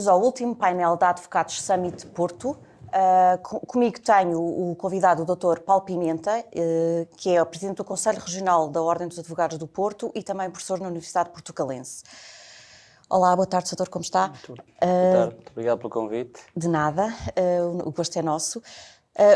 bem-vindos ao último painel da Advocados Summit Porto. Comigo tenho o convidado, o Dr. Paulo Pimenta, que é o Presidente do Conselho Regional da Ordem dos Advogados do Porto e também professor na Universidade Portucalense. Olá, boa tarde, doutor, como está? Boa tarde, muito obrigado pelo convite. De nada, o gosto é nosso.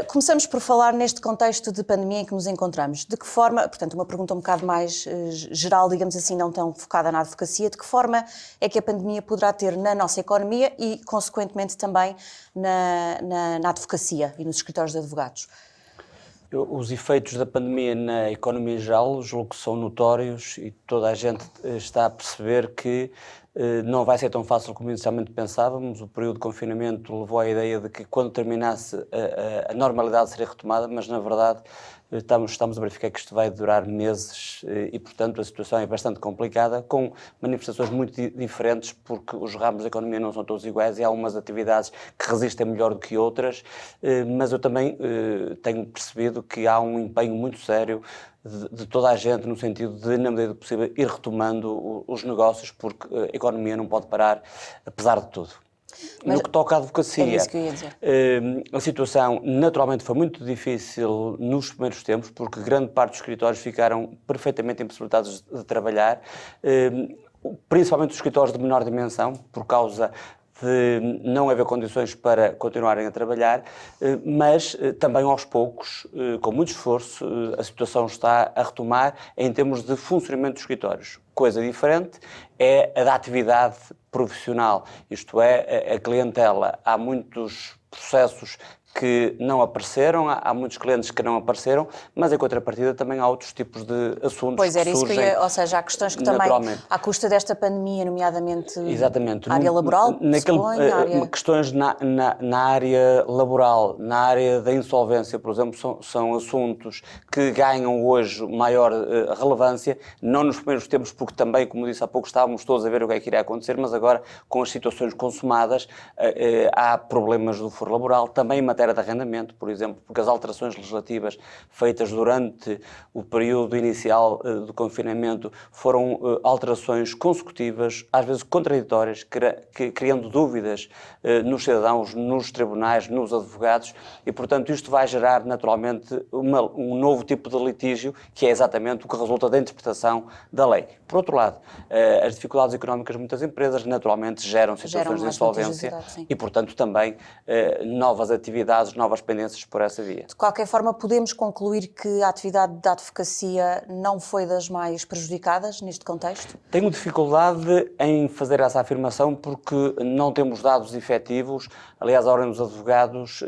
Começamos por falar neste contexto de pandemia em que nos encontramos. De que forma, portanto, uma pergunta um bocado mais geral, digamos assim, não tão focada na advocacia, de que forma é que a pandemia poderá ter na nossa economia e, consequentemente, também na advocacia e nos escritórios de advogados? Os efeitos da pandemia na economia em geral, julgo que são notórios e toda a gente está a perceber que não vai ser tão fácil como inicialmente pensávamos. O período de confinamento levou à ideia de que quando terminasse a normalidade seria retomada, mas na verdade estamos a verificar que isto vai durar meses e, portanto, a situação é bastante complicada, com manifestações muito diferentes, porque os ramos da economia não são todos iguais e há umas atividades que resistem melhor do que outras, mas eu também tenho percebido que há um empenho muito sério de toda a gente, no sentido de, na medida do possível, ir retomando os negócios, porque a economia não pode parar, apesar de tudo. Mas no que toca à advocacia, é isso que eu ia dizer. A situação naturalmente foi muito difícil nos primeiros tempos, porque grande parte dos escritórios ficaram perfeitamente impossibilitados de trabalhar, principalmente os escritórios de menor dimensão, por causa de não haver condições para continuarem a trabalhar, mas também aos poucos, com muito esforço, a situação está a retomar em termos de funcionamento dos escritórios. Coisa diferente é a da atividade profissional, isto é, a clientela. Há muitos processos que não apareceram, há muitos clientes que não apareceram, mas em contrapartida também há outros tipos de assuntos Pois era que isso que eu surgem ia, ou seja, há questões que também, à custa desta pandemia, nomeadamente exatamente. a área laboral, Questões na área laboral, na área da insolvência, por exemplo, são assuntos que ganham hoje maior relevância, não nos primeiros tempos, porque também, como disse há pouco, estávamos todos a ver o que é que iria acontecer, mas agora, com as situações consumadas, há problemas do foro laboral, também em matéria de arrendamento, por exemplo, porque as alterações legislativas feitas durante o período inicial do confinamento foram alterações consecutivas, às vezes contraditórias, criando dúvidas nos cidadãos, nos tribunais, nos advogados e, portanto, isto vai gerar naturalmente um novo tipo de litígio, que é exatamente o que resulta da interpretação da lei. Por outro lado, as dificuldades económicas de muitas empresas naturalmente geram situações de insolvência e, portanto, também novas atividades, novas pendências por essa via. De qualquer forma, podemos concluir que a atividade da advocacia não foi das mais prejudicadas neste contexto? Tenho dificuldade em fazer essa afirmação porque não temos dados efetivos. Aliás, a Ordem dos Advogados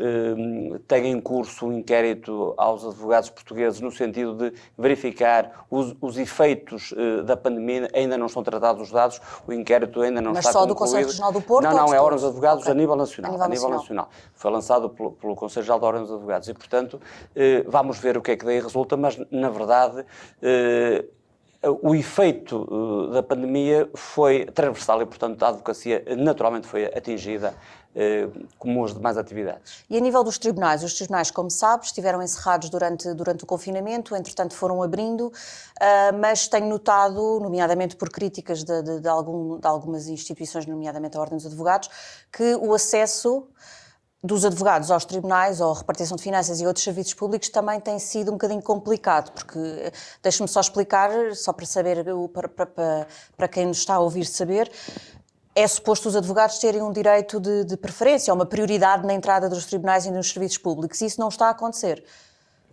tem em curso um inquérito aos advogados portugueses no sentido de verificar os efeitos da pandemia. Ainda não estão tratados os dados, o inquérito ainda não está concluído. Mas só do Conselho Regional do Porto? Não, é a Ordem dos Advogados okay. a nível nacional. A nível nacional. Foi lançado pelo Conselho Regional da Ordem dos Advogados e, portanto, vamos ver o que é que daí resulta, mas, na verdade, o efeito da pandemia foi transversal e, portanto, a advocacia naturalmente foi atingida como as demais atividades. E a nível dos tribunais? Os tribunais, como sabe, estiveram encerrados durante o confinamento, entretanto foram abrindo, mas tenho notado, nomeadamente por críticas de algumas instituições, nomeadamente a Ordem dos Advogados, que o acesso dos advogados aos tribunais, ou a repartição de finanças e outros serviços públicos também tem sido um bocadinho complicado, porque, deixe-me só explicar, só para saber, para quem nos está a ouvir saber, é suposto os advogados terem um direito de preferência, uma prioridade na entrada dos tribunais e nos serviços públicos, e isso não está a acontecer.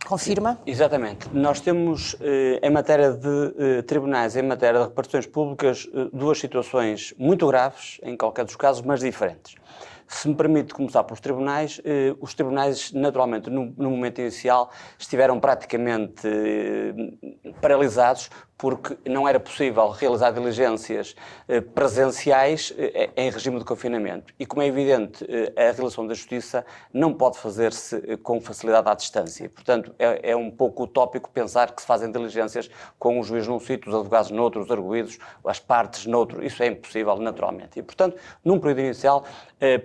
Confirma? Exatamente. Nós temos, em matéria de tribunais, em matéria de repartições públicas, duas situações muito graves, em qualquer dos casos, mas diferentes. Se me permite começar pelos tribunais, os tribunais, naturalmente, no momento inicial, estiveram praticamente paralisados, porque não era possível realizar diligências presenciais em regime de confinamento. E, como é evidente, a realização da justiça não pode fazer-se com facilidade à distância. Portanto, é um pouco utópico pensar que se fazem diligências com o juiz num sítio, os advogados noutro, os arguidos, as partes noutro. Isso é impossível, naturalmente. E, portanto, num período inicial,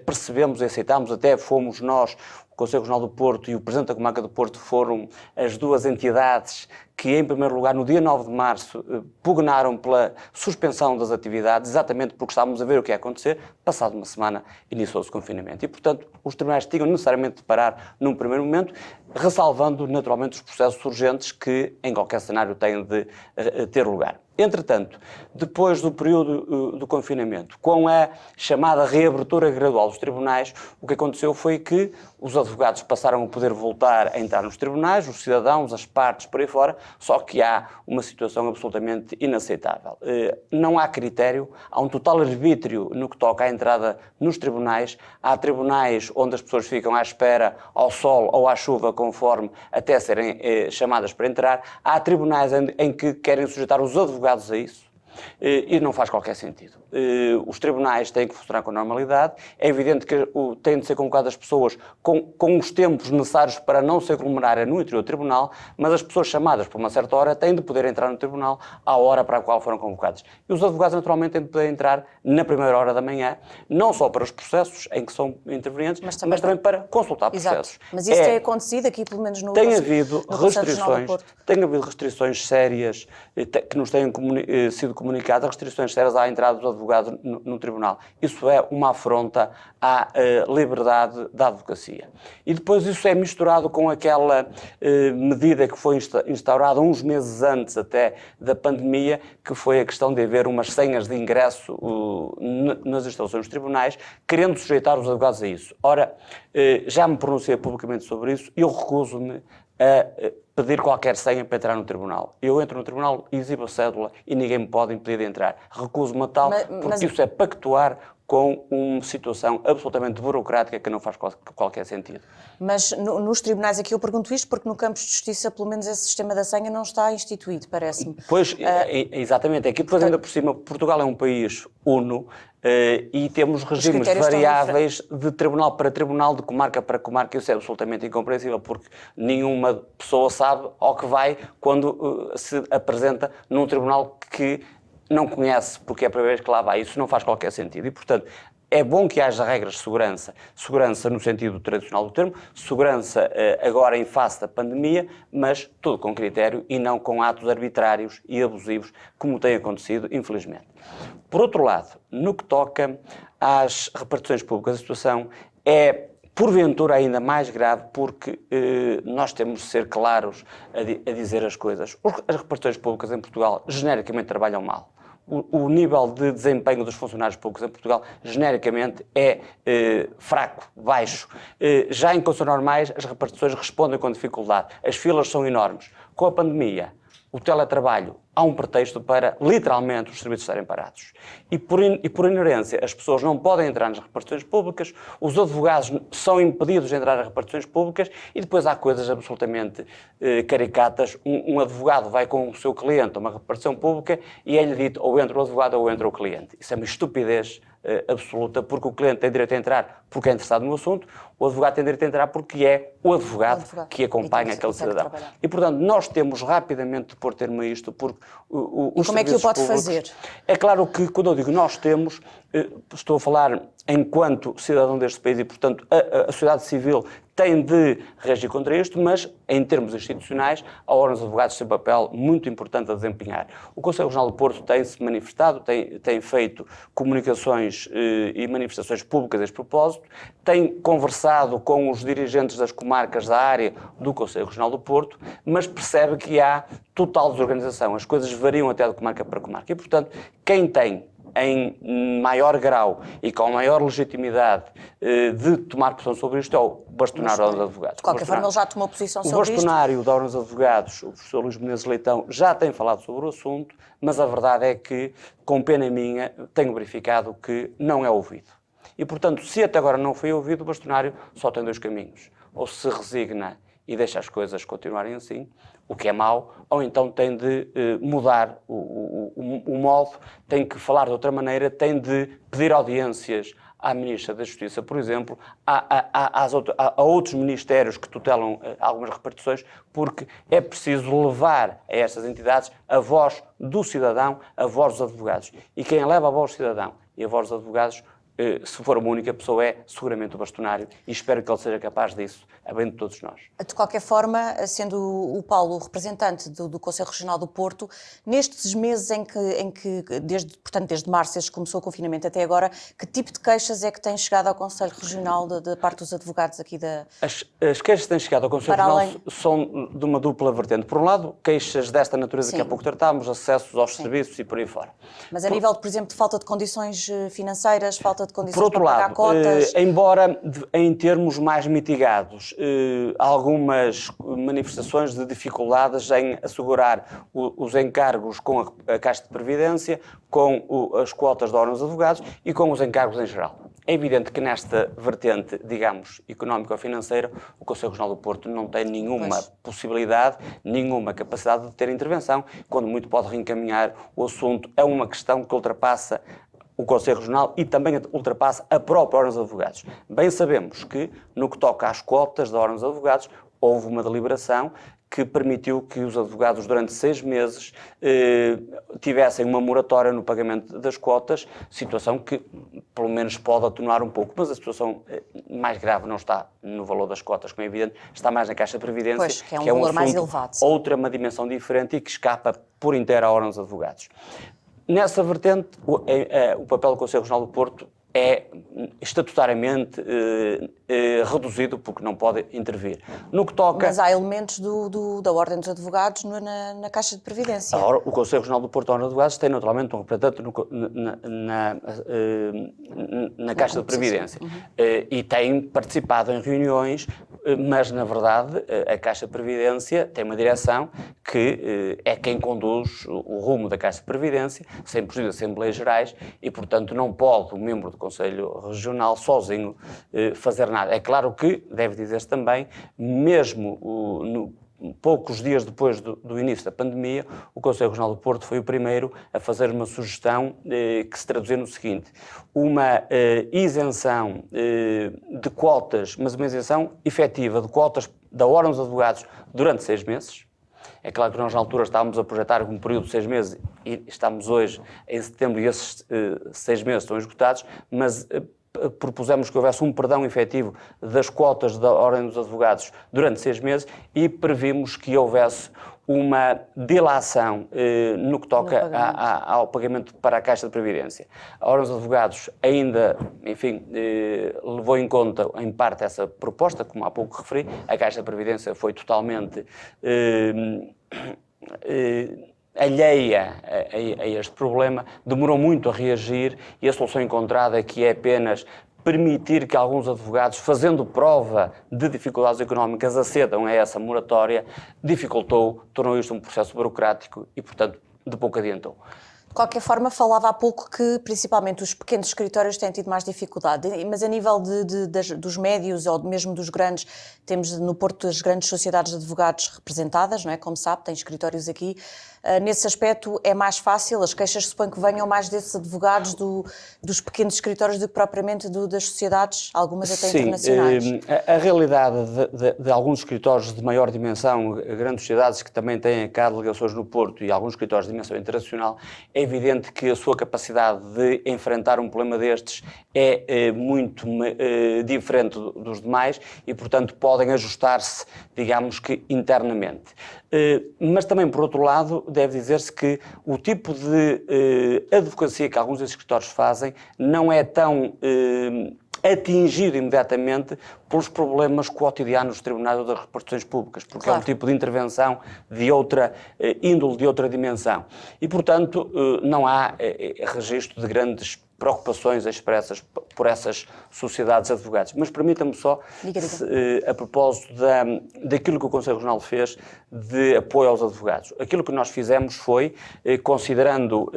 percebemos e aceitámos, até fomos nós Conselho Regional do Porto e o Presidente da Comarca do Porto foram as duas entidades que, em primeiro lugar, no dia 9 de março, pugnaram pela suspensão das atividades, exatamente porque estávamos a ver o que ia acontecer. Passado uma semana, iniciou-se o confinamento. E, portanto, os tribunais tinham necessariamente de parar num primeiro momento, ressalvando, naturalmente, os processos urgentes que, em qualquer cenário, têm de ter lugar. Entretanto, depois do período do confinamento, com a chamada reabertura gradual dos tribunais, o que aconteceu foi que os advogados passaram a poder voltar a entrar nos tribunais, os cidadãos, as partes, por aí fora, só que há uma situação absolutamente inaceitável. Não há critério, há um total arbítrio no que toca à entrada nos tribunais. Há tribunais onde as pessoas ficam à espera ao sol ou à chuva, conforme até serem chamadas para entrar. Há tribunais em que querem sujeitar os advogados a isso, e não faz qualquer sentido. Os tribunais têm que funcionar com normalidade. É evidente que têm de ser convocadas as pessoas com os tempos necessários para não se aglomerarem no interior do tribunal, mas as pessoas chamadas por uma certa hora têm de poder entrar no tribunal à hora para a qual foram convocadas. E os advogados, naturalmente, têm de poder entrar na primeira hora da manhã, não só para os processos em que são intervenientes, mas também para consultar processos. Exato. Mas isso tem acontecido aqui, pelo menos no Tem havido restrições sérias que nos têm sido comunicadas, restrições sérias à entrada dos advogados no tribunal. Isso é uma afronta à liberdade da advocacia. E depois isso é misturado com aquela medida que foi instaurada uns meses antes até da pandemia, que foi a questão de haver umas senhas de ingresso nas instalações dos tribunais, querendo sujeitar os advogados a isso. Ora, já me pronunciei publicamente sobre isso e eu recuso-me a pedir qualquer senha para entrar no tribunal. Eu entro no tribunal, exibo a cédula e ninguém me pode impedir de entrar. Recuso-me a tal, porque isso é pactuar com uma situação absolutamente burocrática que não faz qualquer sentido. Mas nos tribunais, aqui eu pergunto isto porque no campo de justiça, pelo menos esse sistema da senha não está instituído, parece-me. Pois, exatamente. Aqui, depois, ainda por cima, Portugal é um país uno e temos regimes variáveis de tribunal para tribunal, de comarca para comarca. Isso é absolutamente incompreensível, porque nenhuma pessoa sabe ao que vai quando se apresenta num tribunal que não conhece, porque é a primeira vez que lá vai. Isso não faz qualquer sentido. E, portanto, é bom que haja regras de segurança. Segurança no sentido tradicional do termo, segurança agora em face da pandemia, mas tudo com critério e não com atos arbitrários e abusivos, como tem acontecido, infelizmente. Por outro lado, no que toca às repartições públicas, a situação é porventura ainda mais grave, porque nós temos de ser claros a dizer as coisas. As repartições públicas em Portugal genericamente trabalham mal. O nível de desempenho dos funcionários públicos em Portugal, genericamente, é fraco, baixo. Já em condições normais, as repartições respondem com dificuldade. As filas são enormes. Com a pandemia, o teletrabalho, há um pretexto para, literalmente, os serviços estarem parados. E por inerência, as pessoas não podem entrar nas repartições públicas, os advogados são impedidos de entrar nas repartições públicas e depois há coisas absolutamente caricatas. Um advogado vai com o seu cliente a uma repartição pública e é-lhe dito ou entra o advogado ou entra o cliente. Isso é uma estupidez absoluta, porque o cliente tem direito a entrar porque é interessado no assunto, o advogado tem direito a entrar porque é o advogado que acompanha aquele cidadão. E, portanto, nós temos rapidamente de pôr termo a isto, porque os como é que o pode públicos, fazer? É claro que, quando eu digo nós temos, estou a falar enquanto cidadão deste país e, portanto, a sociedade civil tem de reagir contra isto, mas, em termos institucionais, a Ordem dos Advogados tem um papel muito importante a desempenhar. O Conselho Regional do Porto tem-se manifestado, tem feito comunicações e manifestações públicas a este propósito, tem conversado com os dirigentes das comarcas da área do Conselho Regional do Porto, mas percebe que há total desorganização. As coisas variam até de comarca para comarca. E, portanto, quem tem em maior grau e com maior legitimidade de tomar posição sobre isto é o bastonário da Ordem dos Advogados. De qualquer forma, ele já tomou posição sobre isto. O bastonário da Ordem dos Advogados, o professor Luís Menezes Leitão, já tem falado sobre o assunto, mas a verdade é que, com pena minha, tenho verificado que não é ouvido. E, portanto, se até agora não foi ouvido, o bastonário só tem dois caminhos. Ou se resigna e deixa as coisas continuarem assim, o que é mau, ou então tem de mudar o modo, tem que falar de outra maneira, tem de pedir audiências à Ministra da Justiça, por exemplo, a outros ministérios que tutelam algumas repartições, porque é preciso levar a estas entidades a voz do cidadão, a voz dos advogados. E quem leva a voz do cidadão e a voz dos advogados se for uma única pessoa, é seguramente o bastonário, e espero que ele seja capaz disso, a bem de todos nós. De qualquer forma, sendo o Paulo o representante do Conselho Regional do Porto, nestes meses em que desde março, desde que começou o confinamento até agora, que tipo de queixas é que têm chegado ao Conselho Regional da parte dos advogados aqui da... As queixas que têm chegado ao Conselho Regional são de uma dupla vertente. Por um lado, queixas desta natureza que há pouco tratámos, acessos aos serviços e por aí fora. Mas a nível, por exemplo, de falta de condições financeiras, falta de condições por outro para pagar lado, cotas... embora em termos mais mitigados, algumas manifestações de dificuldades em assegurar os encargos com a Caixa de Previdência, com as quotas de órgãos de advogados e com os encargos em geral. É evidente que nesta vertente, digamos, económico-financeira, o Conselho Regional do Porto não tem nenhuma possibilidade, nenhuma capacidade de ter intervenção, quando muito pode reencaminhar o assunto. É uma questão que ultrapassa o Conselho Regional e também ultrapassa a própria Ordem dos Advogados. Bem sabemos que, no que toca às cotas da Ordem dos Advogados, houve uma deliberação que permitiu que os advogados durante 6 meses tivessem uma moratória no pagamento das cotas, situação que pelo menos pode atenuar um pouco, mas a situação mais grave não está no valor das cotas, como é evidente, está mais na Caixa de Previdência, pois, que é um valor mais elevado. Outra, uma dimensão diferente e que escapa por inteiro à Ordem dos Advogados. Nessa vertente, o papel do Conselho Regional do Porto é estatutariamente reduzido porque não pode intervir. No que toca... Mas há elementos da Ordem dos Advogados na Caixa de Previdência. Ora, o Conselho Regional do Porto da Ordem dos Advogados tem naturalmente um representante na Caixa de Previdência e tem participado em reuniões, mas na verdade a Caixa de Previdência tem uma direção que é quem conduz o rumo da Caixa de Previdência, sem presidir Assembleias Gerais e, portanto, não pode o membro do Conselho Regional sozinho fazer nada. É claro que, deve dizer-se também, mesmo poucos dias depois do início da pandemia, o Conselho Regional do Porto foi o primeiro a fazer uma sugestão que se traduzia no seguinte: uma isenção de quotas, mas uma isenção efetiva de quotas da Ordem dos Advogados durante 6 meses. É claro que nós na altura estávamos a projetar um período de 6 meses e estamos hoje em setembro e esses 6 meses estão esgotados, mas propusemos que houvesse um perdão efetivo das quotas da Ordem dos Advogados durante 6 meses e previmos que houvesse uma dilação no que toca ao pagamento para a Caixa de Previdência. A Ordem dos Advogados ainda, enfim, levou em conta, em parte, essa proposta, como há pouco referi. A Caixa de Previdência foi totalmente alheia a este problema, demorou muito a reagir e a solução encontrada aqui é apenas permitir que alguns advogados, fazendo prova de dificuldades económicas, acedam a essa moratória, tornou isto um processo burocrático e, portanto, de pouco adiantou. De qualquer forma, falava há pouco que, principalmente, os pequenos escritórios têm tido mais dificuldade, mas a nível dos médios ou mesmo dos grandes, temos no Porto as grandes sociedades de advogados representadas, não é? Como sabe, tem escritórios aqui. Nesse aspecto é mais fácil, as queixas suponho que venham mais desses advogados dos pequenos escritórios do que propriamente das sociedades, algumas até internacionais. A realidade de alguns escritórios de maior dimensão, grandes sociedades que também têm cá delegações no Porto e alguns escritórios de dimensão internacional, é evidente que a sua capacidade de enfrentar um problema destes é muito diferente dos demais e, portanto, podem ajustar-se, digamos que internamente. Mas também, por outro lado, deve dizer-se que o tipo de advocacia que alguns desses escritórios fazem não é tão atingido imediatamente pelos problemas cotidianos dos tribunais ou das repartições públicas, porque claro, é um tipo de intervenção de outra índole, de outra dimensão. E, portanto, não há registro de grandes preocupações expressas por essas sociedades de advogados. Mas permita-me só, a propósito daquilo que o Conselho Regional fez de apoio aos advogados. Aquilo que nós fizemos foi, considerando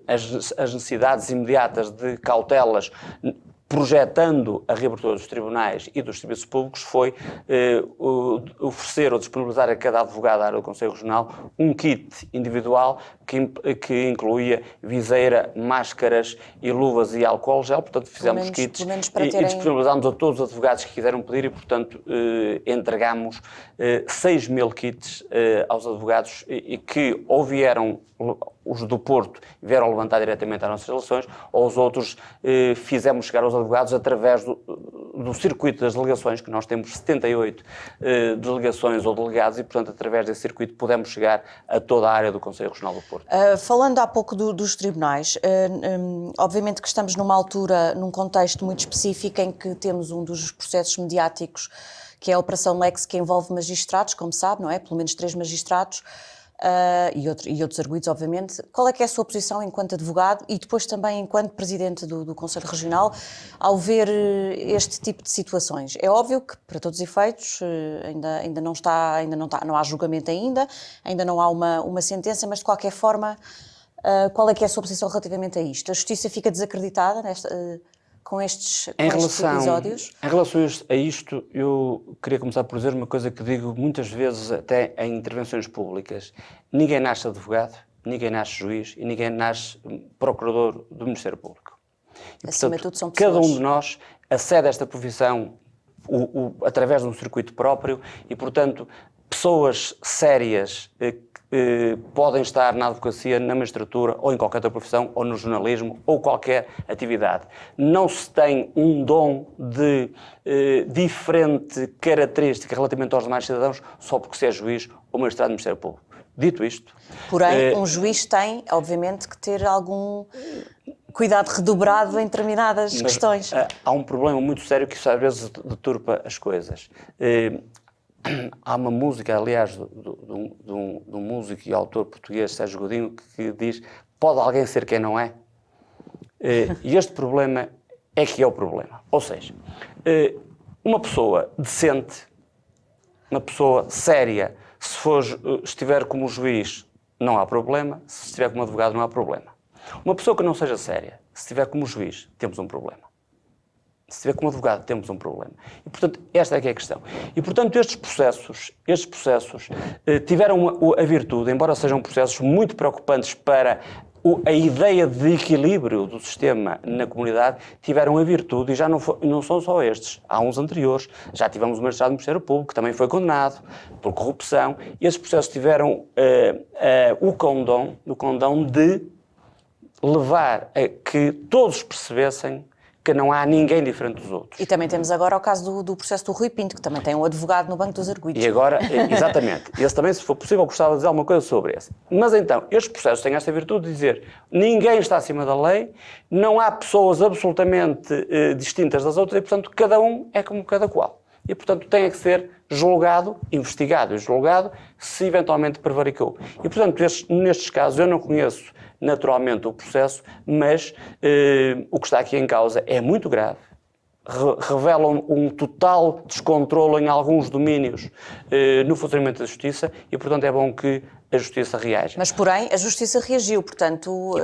as necessidades imediatas de cautelas, projetando a reabertura dos tribunais e dos serviços públicos, foi oferecer ou disponibilizar a cada advogado da área do Conselho Regional um kit individual que incluía viseira, máscaras e luvas e álcool gel. Portanto, fizemos kits e disponibilizámos a todos os advogados que quiseram pedir e, portanto, entregámos 6.000 kits aos advogados e que ou vieram os do Porto vieram levantar diretamente as nossas relações, ou os outros fizemos chegar aos advogados através do circuito das delegações, que nós temos 78 delegações ou delegados e, portanto, através desse circuito podemos chegar a toda a área do Conselho Regional do Porto. Falando há pouco dos tribunais, obviamente que estamos numa altura, num contexto muito específico em que temos um dos processos mediáticos, que é a Operação Lex, que envolve magistrados, como sabe, não é? Pelo menos 3 magistrados, e outros arguidos, obviamente. Qual é que é a sua posição enquanto advogado e depois também enquanto presidente do Conselho Regional ao ver este tipo de situações? É óbvio que, para todos os efeitos, não há julgamento ainda não há uma sentença, mas de qualquer forma, qual é que é a sua posição relativamente a isto? A justiça fica desacreditada com estes episódios? Em relação a isto, eu queria começar por dizer uma coisa que digo muitas vezes até em intervenções públicas. Ninguém nasce advogado, ninguém nasce juiz e ninguém nasce procurador do Ministério Público. E, acima de tudo são pessoas. Cada um de nós acede a esta profissão através de um circuito próprio e, portanto, pessoas sérias podem estar na advocacia, na magistratura, ou em qualquer outra profissão, ou no jornalismo, ou qualquer atividade. Não se tem um dom de diferente característica relativamente aos demais cidadãos só porque se é juiz ou magistrado do Ministério Público. Dito isto... Porém, um juiz tem, obviamente, que ter algum cuidado redobrado em determinadas questões. Há um problema muito sério que isso às vezes deturpa as coisas. Há uma música, aliás, de um músico e autor português, Sérgio Godinho, que diz: pode alguém ser quem não é? E este problema é que é o problema. Ou seja, uma pessoa decente, uma pessoa séria, se estiver como juiz, não há problema. Se estiver como advogado, não há problema. Uma pessoa que não seja séria, se estiver como juiz, temos um problema. Se estiver como advogado, temos um problema. E, portanto, esta é que é a questão. E, portanto, estes processos tiveram a virtude, embora sejam processos muito preocupantes para a ideia de equilíbrio do sistema na comunidade, tiveram a virtude, e já não são só estes, há uns anteriores. Já tivemos o magistrado do Ministério Público, que também foi condenado por corrupção, e esses processos tiveram o condão de levar a que todos percebessem que não há ninguém diferente dos outros. E também temos agora o caso do processo do Rui Pinto, que também tem um advogado no Banco dos Arguidos. E agora, exatamente, esse também, se for possível, gostava de dizer alguma coisa sobre esse. Mas então, estes processos têm esta virtude de dizer: ninguém está acima da lei, não há pessoas absolutamente distintas das outras e, portanto, cada um é como cada qual. E, portanto, tem que ser julgado, investigado e julgado se eventualmente prevaricou. E, portanto, nestes casos eu não conheço naturalmente o processo, mas o que está aqui em causa é muito grave. Revelam um total descontrole em alguns domínios no funcionamento da Justiça e, portanto, é bom que a Justiça reaja. Mas, porém, a Justiça reagiu, portanto,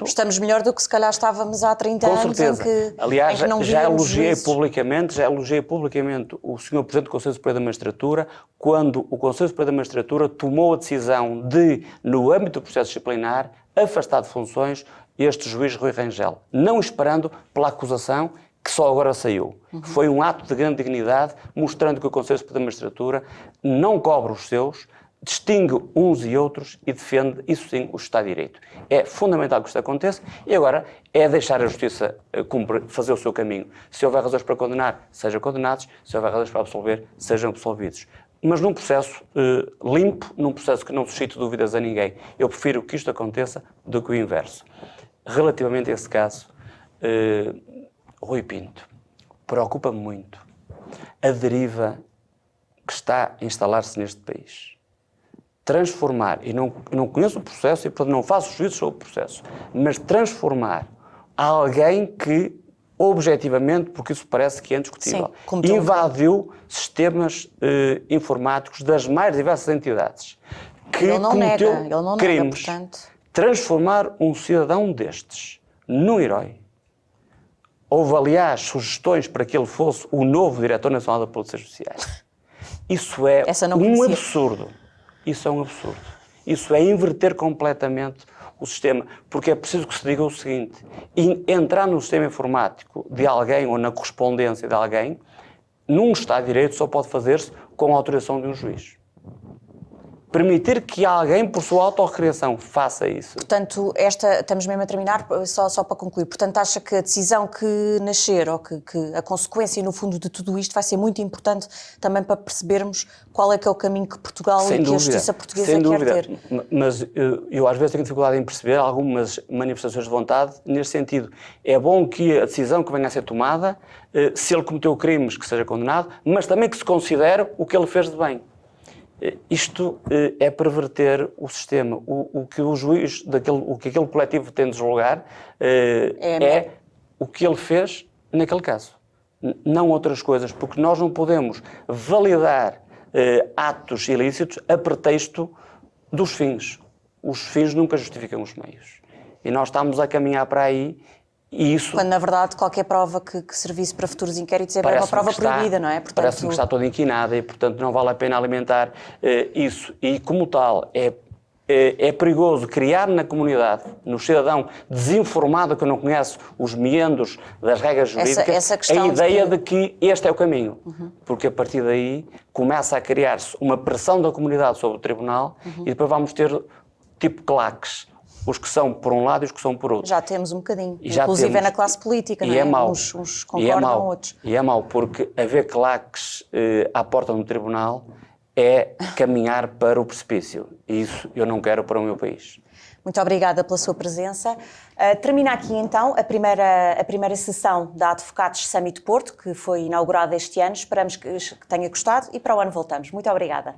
estamos melhor do que se calhar estávamos há 30 anos. Com certeza. Aliás, em que não já elogiei juízes. publicamente o Sr. Presidente do Conselho Superior da Magistratura quando o Conselho Superior da Magistratura tomou a decisão de, no âmbito do processo disciplinar, afastar de funções este juiz Rui Rangel, não esperando pela acusação que só agora saiu. Foi um ato de grande dignidade, mostrando que o Conselho Superior da Magistratura não cobra os seus, distingue uns e outros e defende, isso sim, o Estado de Direito. É fundamental que isto aconteça e agora é deixar a Justiça fazer o seu caminho. Se houver razões para condenar, sejam condenados. Se houver razões para absolver, sejam absolvidos. Mas num processo limpo, num processo que não suscite dúvidas a ninguém. Eu prefiro que isto aconteça do que o inverso. Relativamente a esse caso, Rui Pinto, preocupa-me muito a deriva que está a instalar-se neste país. Transformar, e não conheço o processo e portanto não faço juízo sobre o processo, mas transformar alguém que, objetivamente, porque isso parece que é indiscutível, invadiu sistemas informáticos das mais diversas entidades, que cometeu crimes, transformar um cidadão destes num herói. Houve, aliás, sugestões para que ele fosse o novo Diretor Nacional da Polícia Judiciária. Isso é um absurdo. Isso é um absurdo. Isso é inverter completamente o sistema, porque é preciso que se diga o seguinte: entrar no sistema informático de alguém ou na correspondência de alguém, num Estado de Direito, só pode fazer-se com a autorização de um juiz. permitir que alguém, por sua autorrecriação, faça isso. Portanto, estamos mesmo a terminar, só para concluir. Portanto, acha que a decisão que nascer, ou que a consequência, no fundo, de tudo isto vai ser muito importante também para percebermos qual é que é o caminho que Portugal e que a justiça portuguesa quer ter? Mas eu às vezes tenho dificuldade em perceber algumas manifestações de vontade neste sentido. É bom que a decisão que venha a ser tomada, se ele cometeu crimes, que seja condenado, mas também que se considere o que ele fez de bem. Isto é perverter o sistema. O que o juiz, o que aquele coletivo tem de julgar é o que ele fez naquele caso. Não outras coisas, porque nós não podemos validar atos ilícitos a pretexto dos fins. Os fins nunca justificam os meios. E nós estamos a caminhar para aí. E isso, quando, na verdade, qualquer prova que servisse para futuros inquéritos é uma prova proibida, não é? Portanto, parece-me que está toda inquinada e, portanto, não vale a pena alimentar isso. E, como tal, é perigoso criar na comunidade, no cidadão desinformado que não conhece os meandros das regras jurídicas, a ideia de que este é o caminho. Porque, a partir daí, começa a criar-se uma pressão da comunidade sobre o tribunal e depois vamos ter tipo claques. Os que são por um lado e os que são por outro. Já temos um bocadinho, inclusive é na classe política, não é? Mau. Uns concordam, outros. E é mau, porque haver claques à porta do tribunal é caminhar para o precipício. E isso eu não quero para o meu país. Muito obrigada pela sua presença. Termina aqui então a primeira sessão da Advocados Summit Porto, que foi inaugurada este ano. Esperamos que tenha gostado e para o ano voltamos. Muito obrigada.